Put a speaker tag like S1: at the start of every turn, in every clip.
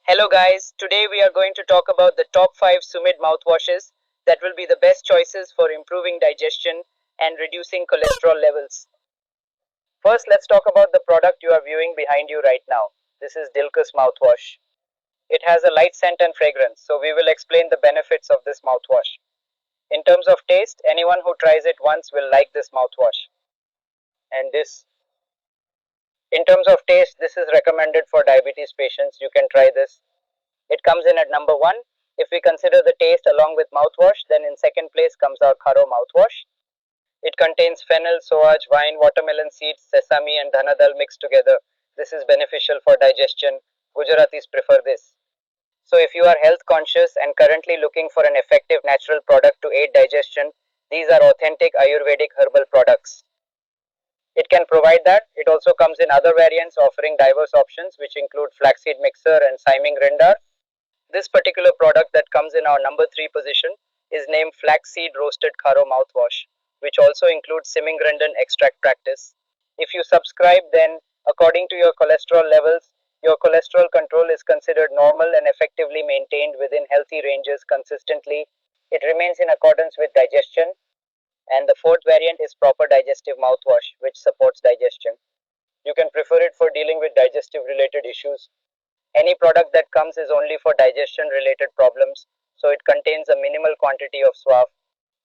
S1: Hello guys, today we are going to talk about the top 5 Sumid mouthwashes that will be the best choices for improving digestion and reducing cholesterol levels. First, let's talk about the product you are viewing behind you right now. This is Dilcus mouthwash. It has a light scent and fragrance, so we will explain the benefits of this mouthwash. In terms of taste, anyone who tries it once will like this mouthwash. And this, in terms of taste, this is recommended for diabetes patients. You can try this. It comes in at number 1. If we consider the taste along with mouthwash, then in second place comes our Kharo mouthwash. It contains fennel, sawaj, wine, watermelon seeds, sesame and dhanadal mixed together. This is beneficial for digestion. Gujaratis prefer this. So if you are health conscious and currently looking for an effective natural product to aid digestion, these are authentic Ayurvedic herbal products. It can provide that. It also comes in other variants offering diverse options which include flaxseed mixer and Siming Rendar. This particular product that comes in our number 3 position is named Flaxseed Roasted Kharo Mouthwash, which also includes Simingrandan extract practice. If you subscribe, then according to your cholesterol levels, your cholesterol control is considered normal and effectively maintained within healthy ranges consistently. It remains in accordance with digestion. And the fourth variant is Proper Digestive Mouthwash, which supports digestion. You can prefer it for dealing with digestive related issues. Any product that comes is only for digestion related problems, so it contains a minimal quantity of swath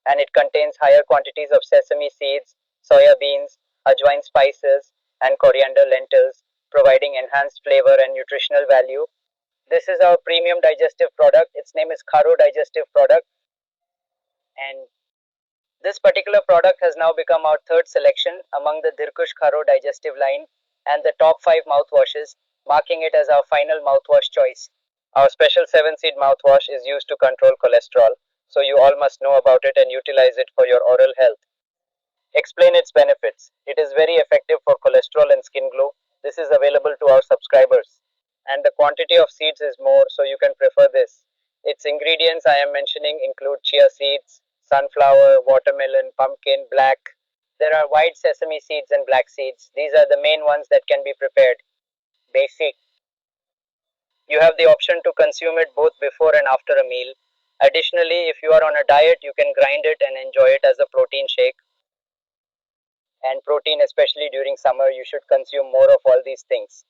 S1: and it contains higher quantities of sesame seeds, soya beans, ajwain spices, and coriander lentils, providing enhanced flavor and nutritional value. This is our premium digestive product. Its name is Kharo Digestive Product, and this particular product has now become our third selection among the Dilcus Kharo digestive line and the top 5 mouthwashes, marking it as our final mouthwash choice. Our special 7 seed mouthwash is used to control cholesterol, so you all must know about it and utilize it for your oral health. Explain its benefits. It is very effective for cholesterol and skin glow. This is available to our subscribers. And the quantity of seeds is more, so you can prefer this. Its ingredients I am mentioning include chia seeds, sunflower, watermelon, pumpkin, black. There are white sesame seeds and black seeds. These are the main ones that can be prepared. Basic. You have the option to consume it both before and after a meal. Additionally, if you are on a diet, you can grind it and enjoy it as a protein shake. And protein, especially during summer, you should consume more of all these things.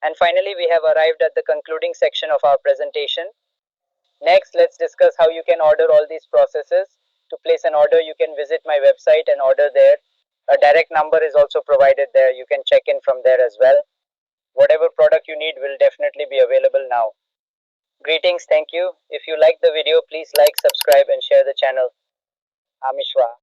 S1: And finally, we have arrived at the concluding section of our presentation. Next, let's discuss how you can order all these processes. To place an order, you can visit my website and order there. A direct number is also provided there. You can check in from there as well. Whatever product you need will definitely be available now. Greetings, thank you. If you like the video, please like, subscribe and share the channel. Amishwa.